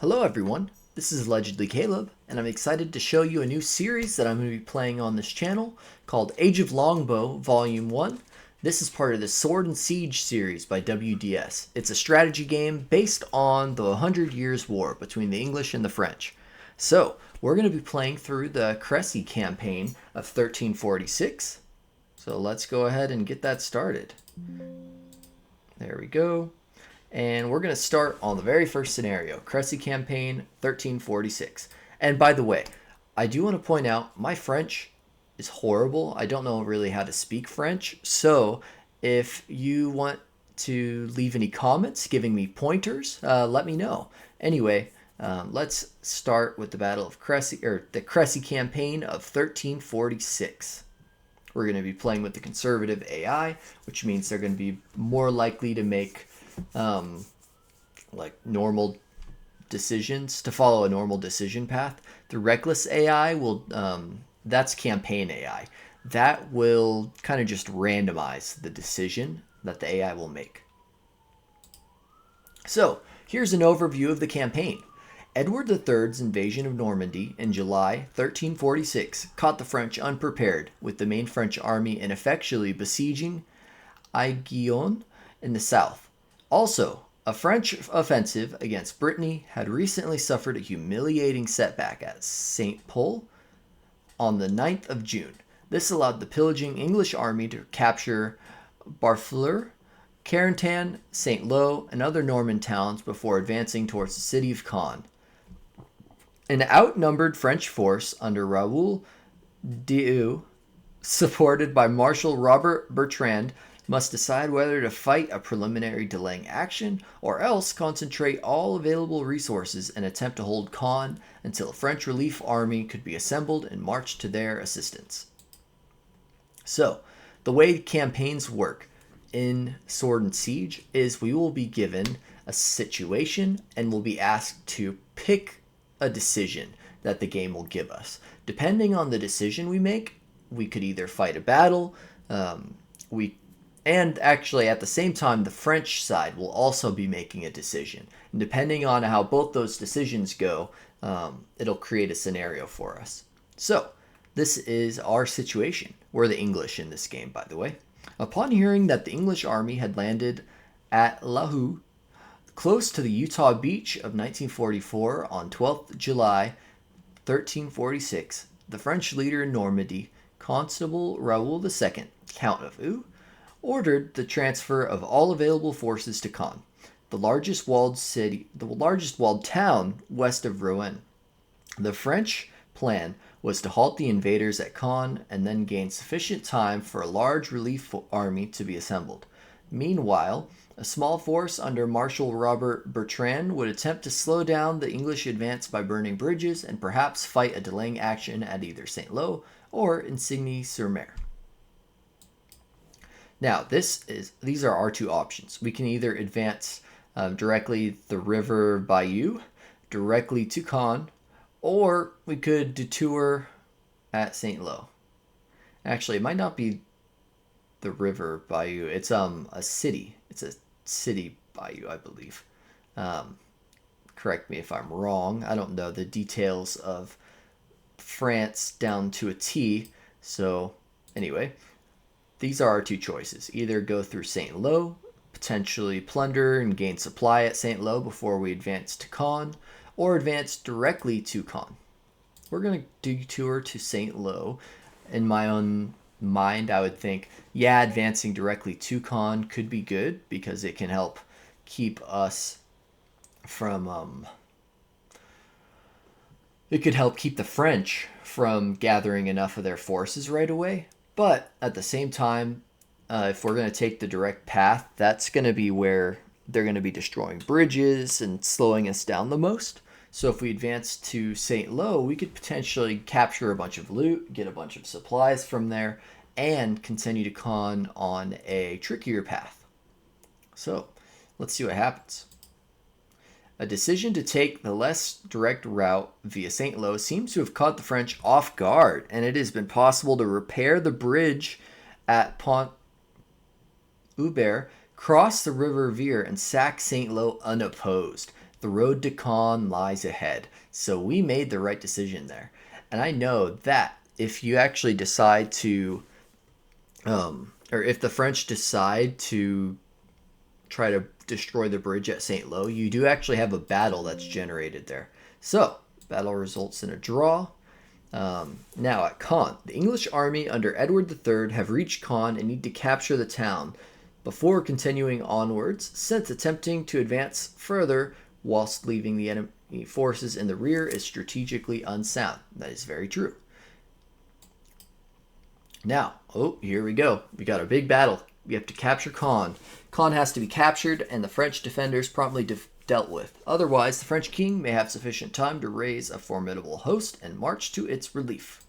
Hello everyone, this is Allegedly Caleb, and I'm excited to show you a new series that I'm going to be playing on this channel called Age of Longbow Volume 1. This is part of the Sword and Siege series by WDS. It's a strategy game based on the 100 Years' War between the English and the French. So, we're going to be playing through the Crécy Campaign of 1346. So let's go ahead and get that started. There we go. And we're going to start on the very first scenario, Crécy Campaign 1346. And by the way, I do want to point out my French is horrible. I don't know really how to speak French. So if you want to leave any comments giving me pointers, let me know. Anyway, let's start with the Battle of Crécy, or the Crécy Campaign of 1346. We're going to be playing with the conservative AI, which means they're going to be more likely to make like normal decisions, to follow a normal decision path. The reckless AI will, that's campaign AI. That will kind of just randomize the decision that the AI will make. So here's an overview of the campaign. Edward III's invasion of Normandy in July 1346 caught the French unprepared, with the main French army ineffectually besieging Aiguillon in the south. Also, a French offensive against Brittany had recently suffered a humiliating setback at Saint-Pol on the 9th of June. This allowed the pillaging English army to capture Barfleur, Carentan, Saint-Lô, and other Norman towns before advancing towards the city of Caen. An outnumbered French force under Raoul d'Eu, supported by Marshal Robert Bertrand, must decide whether to fight a preliminary delaying action or else concentrate all available resources and attempt to hold Caen until a French relief army could be assembled and march to their assistance. So, the way campaigns work in Sword and Siege is we will be given a situation and we'll be asked to pick a decision that the game will give us. Depending on the decision we make, we could either fight a battle, and actually, at the same time, the French side will also be making a decision. And depending on how both those decisions go, it'll create a scenario for us. So, this is our situation. We're the English in this game, by the way. Upon hearing that the English army had landed at La Hougue, close to the Utah beach of 1944 on 12th July 1346, the French leader in Normandy, Constable Raoul II, Count of Eu, ordered the transfer of all available forces to Caen, the largest walled town west of Rouen. The French plan was to halt the invaders at Caen and then gain sufficient time for a large relief army to be assembled. Meanwhile, a small force under Marshal Robert Bertrand would attempt to slow down the English advance by burning bridges and perhaps fight a delaying action at either Saint-Lô or Insigny-sur-Mer. Now, these are our two options. We can either advance directly the river Bayou, directly to Caen, or we could detour at Saint-Lô. Actually, it might not be the river Bayou. It's a city. It's a city Bayou, I believe. Correct me if I'm wrong. I don't know the details of France down to a T. So, anyway. These are our two choices. Either go through Saint-Lô, potentially plunder and gain supply at Saint-Lô before we advance to Caen, or advance directly to Caen. We're going to detour to Saint-Lô. In my own mind, I would think, yeah, advancing directly to Caen could be good because it can help keep us from... it could help keep the French from gathering enough of their forces right away. But at the same time, if we're going to take the direct path, that's going to be where they're going to be destroying bridges and slowing us down the most. So if we advance to Saint-Lô, we could potentially capture a bunch of loot, get a bunch of supplies from there, and continue to Caen on a trickier path. So let's see what happens. A decision to take the less direct route via Saint-Lô seems to have caught the French off guard, and it has been possible to repair the bridge at Pont Hubert, cross the river Vire, and sack Saint-Lô unopposed. The road to Caen lies ahead. So we made the right decision there. And I know that if you actually decide to, or if the French decide to try to destroy the bridge at St. Lo, you do actually have a battle that's generated there. So, battle results in a draw. Now at Caen, the English army under Edward III have reached Caen and need to capture the town before continuing onwards, since attempting to advance further whilst leaving the enemy forces in the rear is strategically unsound. That is very true. Now, oh, here we go. We got a big battle. We have to capture Caen. Caen has to be captured and the French defenders promptly dealt with. Otherwise, the French king may have sufficient time to raise a formidable host and march to its relief.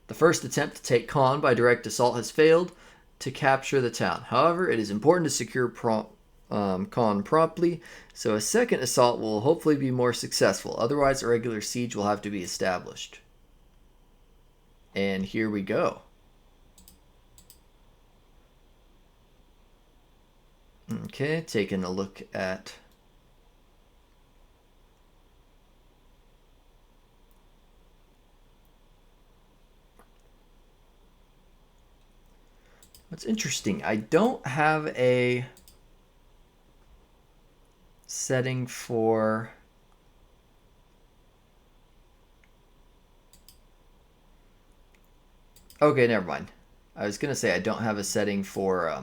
The first attempt to take Caen by direct assault has failed to capture the town. However, it is important to secure Caen promptly, so a second assault will hopefully be more successful. Otherwise, a regular siege will have to be established. And here we go. Okay, taking a look at what's interesting. I don't have a setting for okay, never mind. I was gonna say I don't have a setting for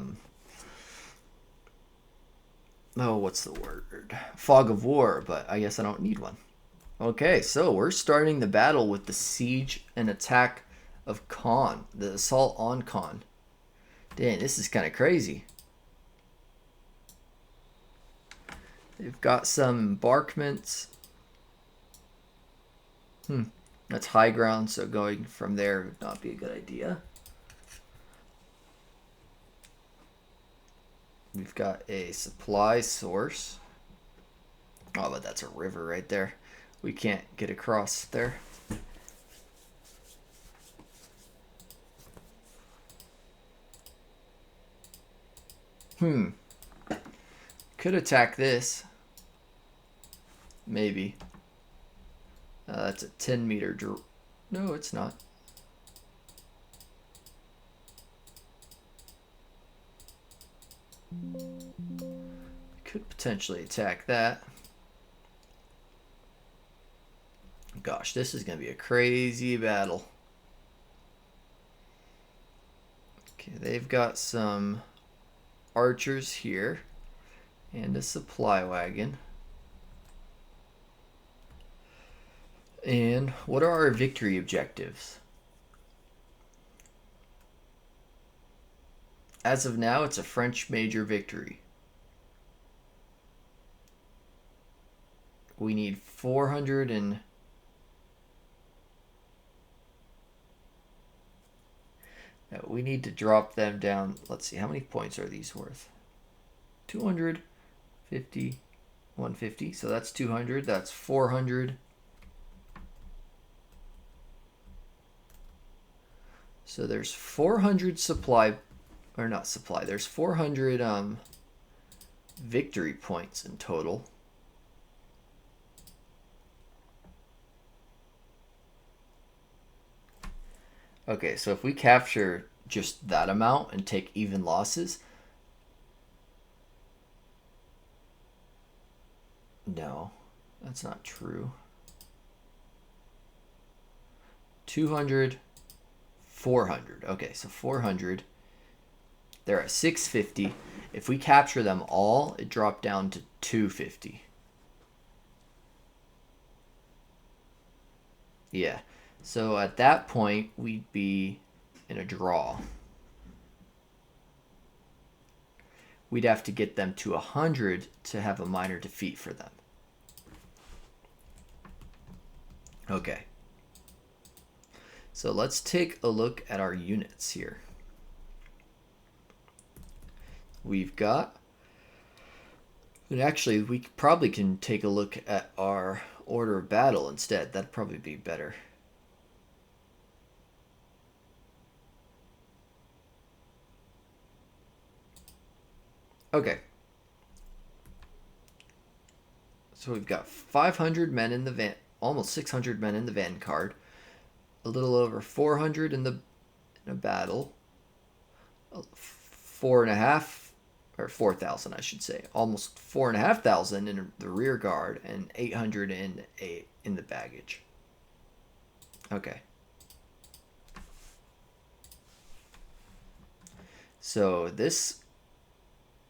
oh, what's the word? Fog of War, but I guess I don't need one. Okay, so we're starting the battle with the siege and attack of Caen, the assault on Caen. Dang, this is kind of crazy. They've got some embarkments. That's high ground, so going from there would not be a good idea. We've got a supply source. Oh, but that's a river right there. We can't get across there. Could attack this. Maybe. That's a 10-meter drop. No, it's not. Could potentially attack that. Gosh, this is going to be a crazy battle. Okay, they've got some archers here and a supply wagon. And what are our victory objectives? As of now, it's a French major victory. We need 400 and... we need to drop them down. Let's see, how many points are these worth? 250, 150. So that's 200. That's 400. So there's 400 supply, or not supply, there's 400 victory points in total. Okay, so if we capture just that amount and take even losses, no, that's not true. 200, 400. Okay, so 400. They're at 650. If we capture them all, it dropped down to 250. Yeah. So at that point, we'd be in a draw. We'd have to get them to 100 to have a minor defeat for them. Okay. So let's take a look at our units here. We've got, and actually we probably can take a look at our order of battle instead. That'd probably be better. Okay. So we've got 500 men in the van, almost 600 men in the vanguard, a little over 400 in a battle, 4.5 or 4,000, I should say, almost 4,500 in the rear guard, and 800 in the baggage. Okay. So this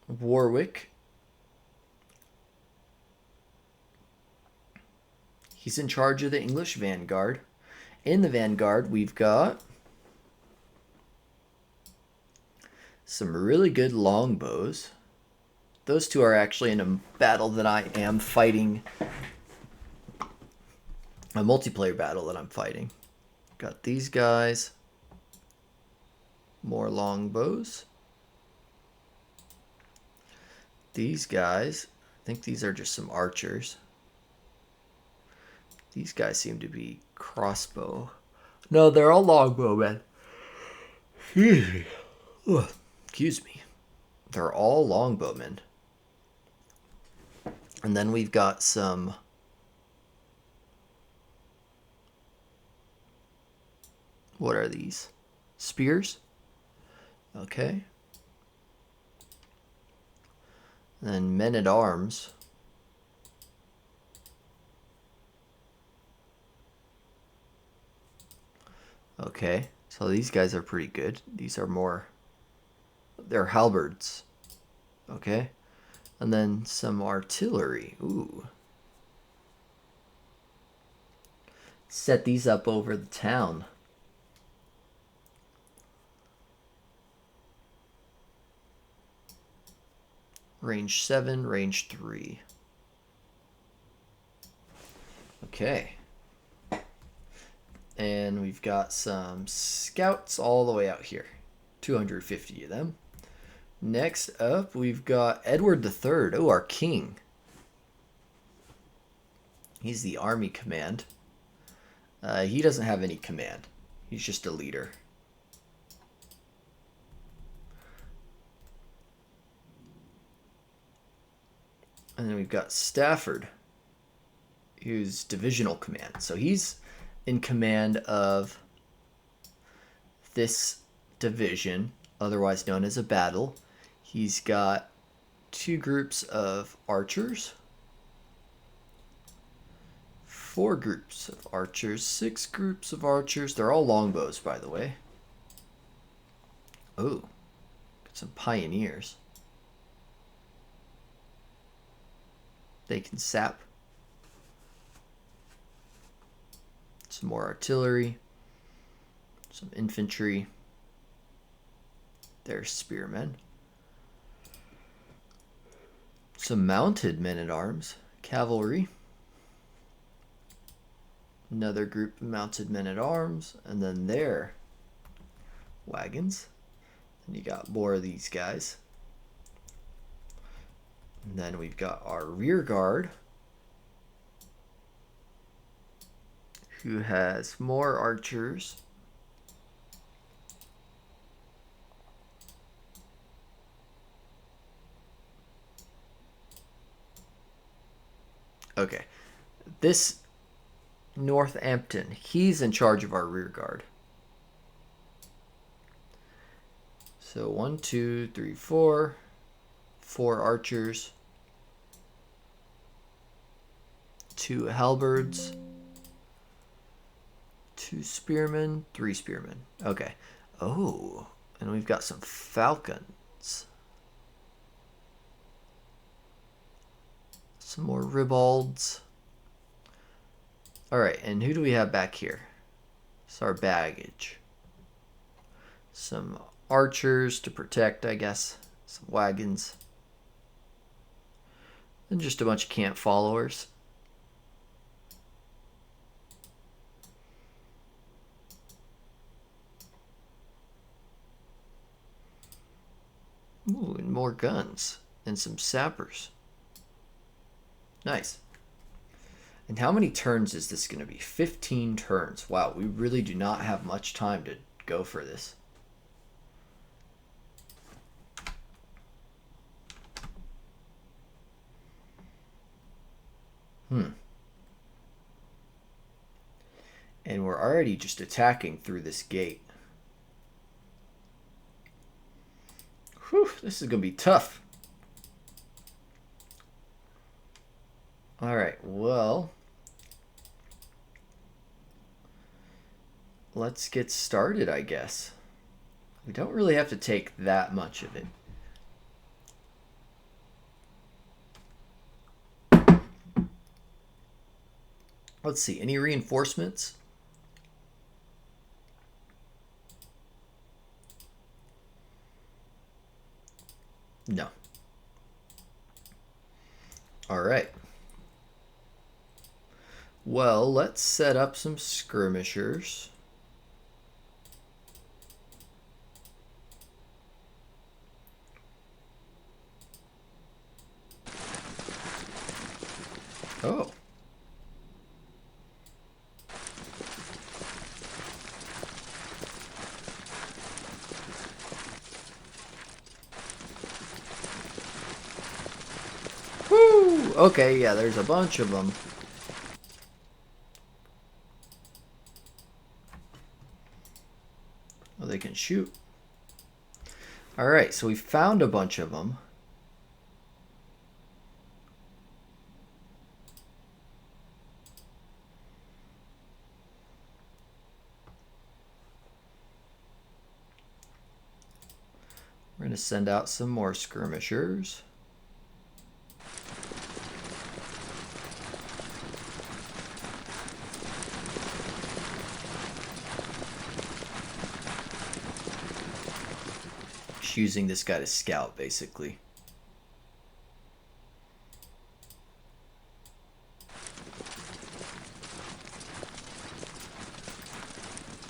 Warwick, he's in charge of the English vanguard. In the vanguard, we've got some really good longbows. Those two are actually in a battle that I am fighting, a multiplayer battle that I'm fighting. Got these guys, more longbows. These guys, I think these are just some archers. These guys seem to be crossbow. No, they're all longbow men. Excuse me. They're all longbowmen. And then we've got some what are these? Spears? Okay. And then men-at-arms. Okay. So these guys are pretty good. These are more... they're halberds. Okay. And then some artillery. Ooh. Set these up over the town. Range 7, range 3. Okay. And we've got some scouts all the way out here. 250 of them. Next up, we've got Edward III. Oh, our king. He's the army command. He doesn't have any command. He's just a leader. And then we've got Stafford, who's divisional command. So he's in command of this division, otherwise known as a battle. He's got 2 groups of archers, 4 groups of archers, 6 groups of archers. They're all longbows, by the way. Oh, got some pioneers. They can sap. Some more artillery. Some infantry. There's spearmen. Some mounted men-at-arms. Cavalry. Another group of mounted men-at-arms. And then there, wagons. And you got more of these guys. And then we've got our rear guard, who has more archers. Okay, this Northampton, he's in charge of our rear guard. So 1, 2, 3, 4. 4 archers, 2 halberds, 2 spearmen, 3 spearmen. Okay. Oh, and we've got some falcons. Some more ribalds. All right, and who do we have back here? It's our baggage. Some archers to protect, I guess. Some wagons. And just a bunch of camp followers. Ooh, and more guns. And some sappers. Nice. And how many turns is this going to be? 15 turns. Wow, we really do not have much time to go for this. And we're already just attacking through this gate. Whew, this is going to be tough. Alright, well, let's get started, I guess. We don't really have to take that much of it. Let's see, any reinforcements? No. Alright. Well, let's set up some skirmishers. Oh. Woo! Okay, yeah, there's a bunch of them. Oh, they can shoot. Alright, so we found a bunch of them. We're going to send out some more skirmishers. Just using this guy to scout, basically.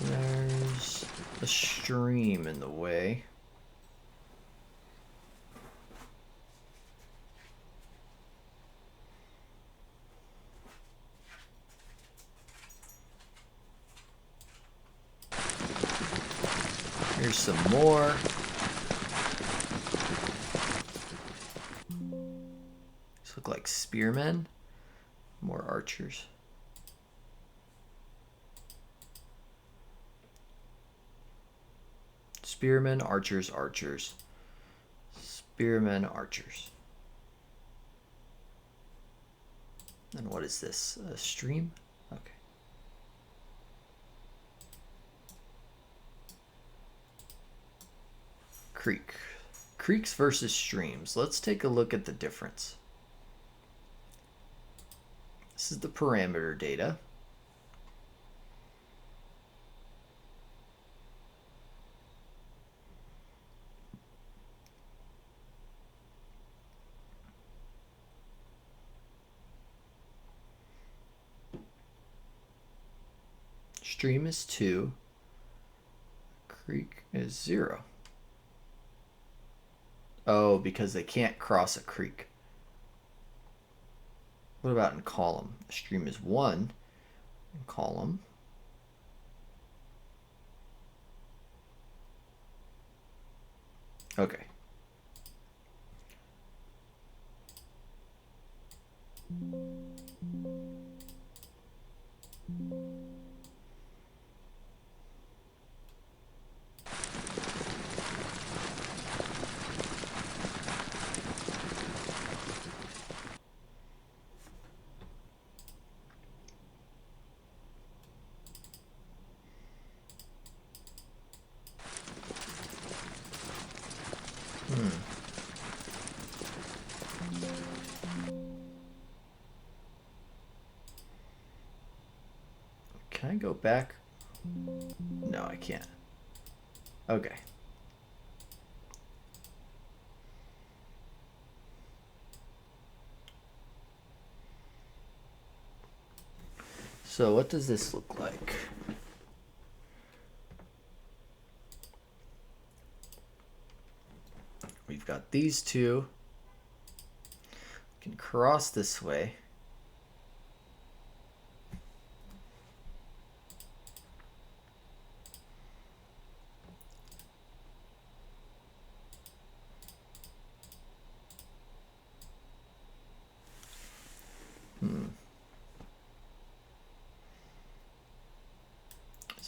There's a stream in the way. Here's some more. These look like spearmen. More archers. Spearmen, archers, archers. Spearmen, archers. And what is this? A stream? Okay. Creek. Creeks versus streams. Let's take a look at the difference. This is the parameter data. Stream is 2. Creek is 0. Oh, because they can't cross a creek. What about in column? Stream is 1 in column. Okay. Can I go back? No, I can't. Okay. So what does this look like? We've got these two. We can cross this way.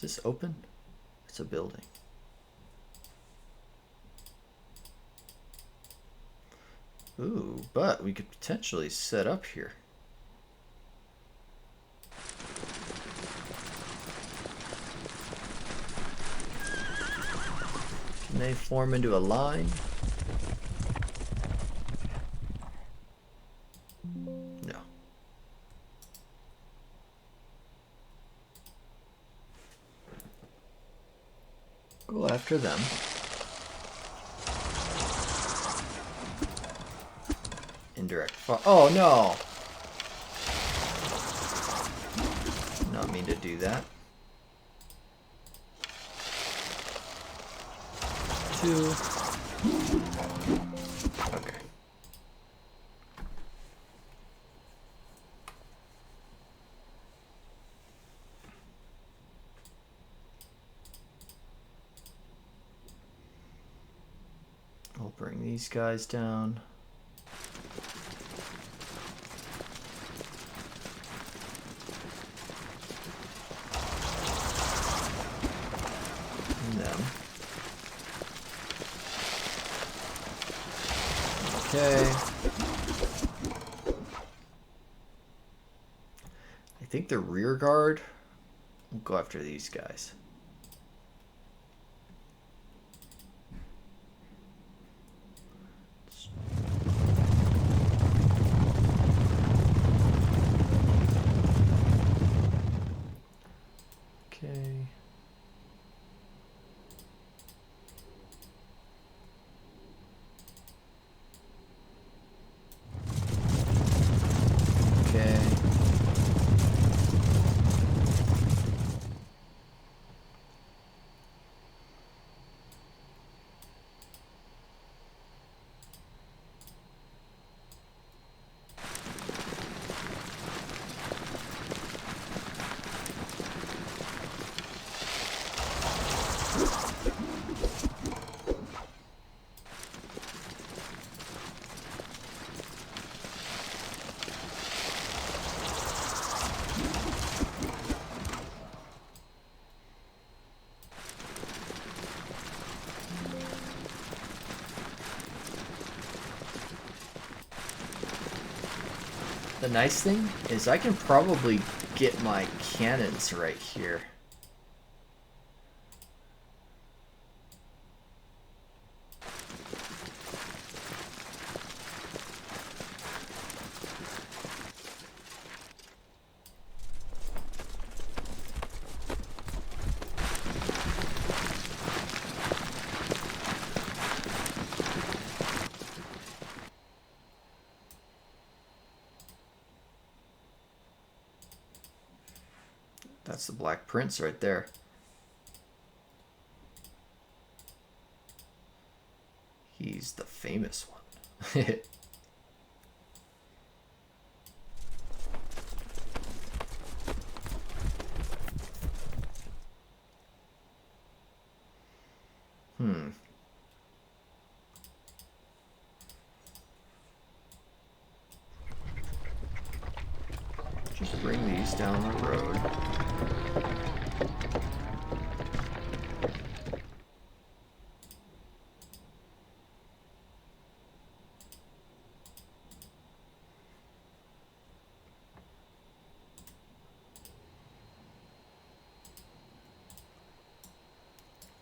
Is this open? It's a building. Ooh, but we could potentially set up here. Can they form into a line? No. Go after them. Indirect fire. Oh no! Not mean to do that. 2. Okay. I'll bring these guys down. Okay. I think the rear guard will go after these guys. Okay. The nice thing is I can probably get my cannons right here. That's the Black Prince right there. He's the famous one. Just bring these down the road.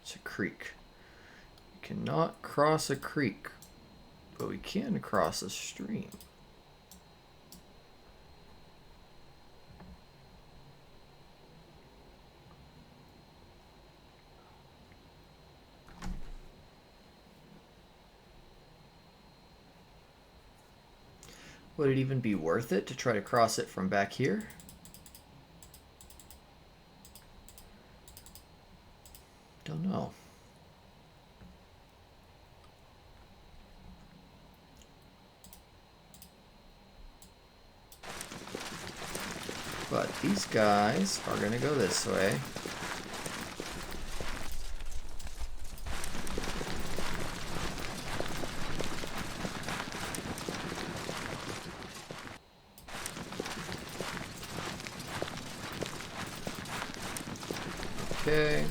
It's a creek. We cannot cross a creek, but we can cross a stream. Would it even be worth it to try to cross it from back here? Don't know. But these guys are going to go this way. Okay.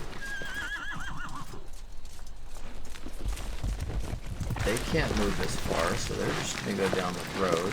They can't move this far, so they're just gonna go down the road.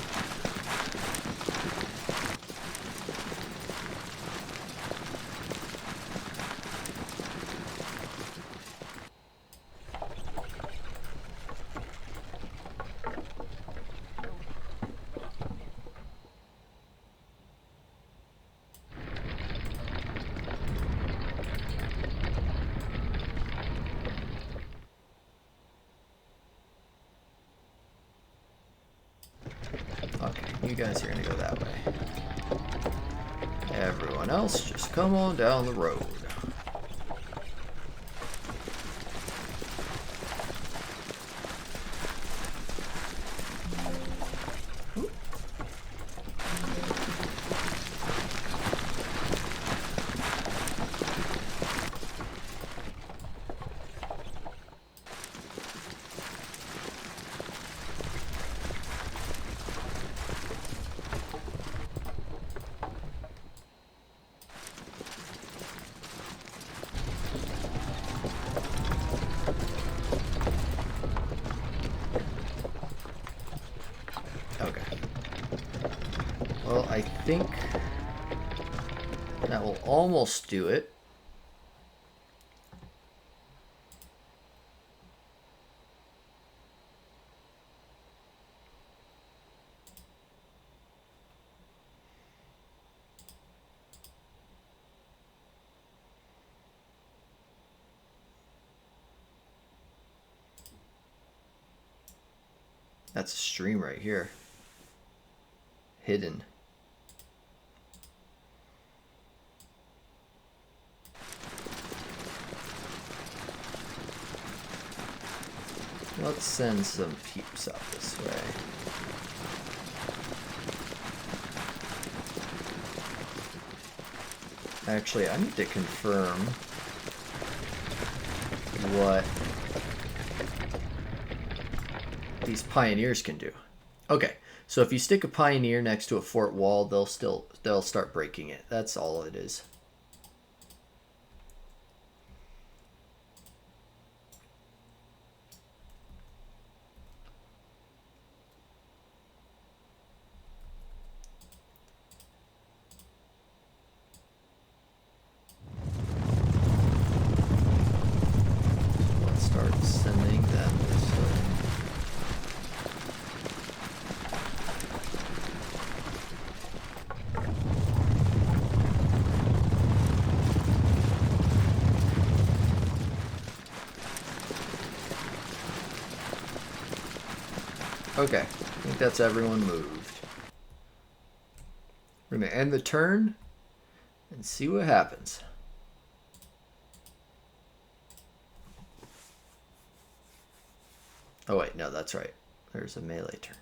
Okay, you guys are gonna go that way. Everyone else, just come on down the road. Well, I think that will almost do it. That's a stream right here. Hidden. Let's send some peeps up this way. Actually, I need to confirm what these pioneers can do. Okay, so if you stick a pioneer next to a fort wall, they'll start breaking it. That's all it is. Start sending them this way. Okay, I think that's everyone moved. We're gonna end the turn and see what happens. Oh wait, no, that's right. There's a melee turn.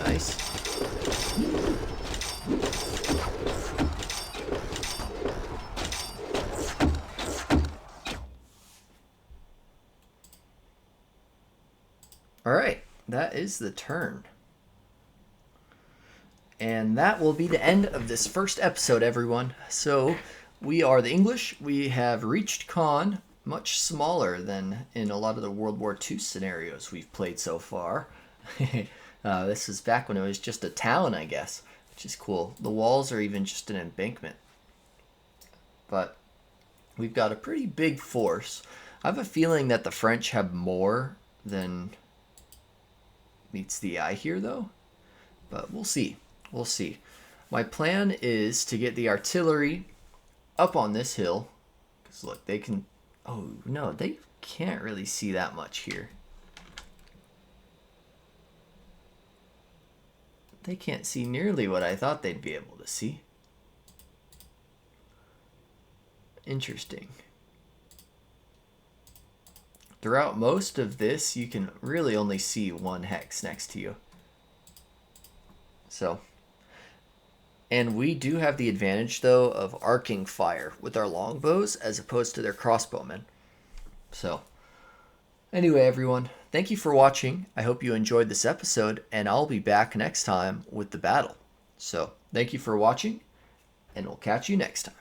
Nice. All right, that is the turn. And that will be the end of this first episode, everyone. So we are the English. We have reached Caen, much smaller than in a lot of the World War II scenarios we've played so far. This is back when it was just a town, I guess, which is cool. The walls are even just an embankment. But we've got a pretty big force. I have a feeling that the French have more than meets the eye here, though. But we'll see. We'll see. My plan is to get the artillery up on this hill. Because look, they can... Oh, no, they can't really see that much here. They can't see nearly what I thought they'd be able to see. Interesting. Throughout most of this, you can really only see one hex next to you. So, and we do have the advantage, though, of arcing fire with our longbows as opposed to their crossbowmen. So, anyway, everyone, thank you for watching. I hope you enjoyed this episode, and I'll be back next time with the battle. So, thank you for watching, and we'll catch you next time.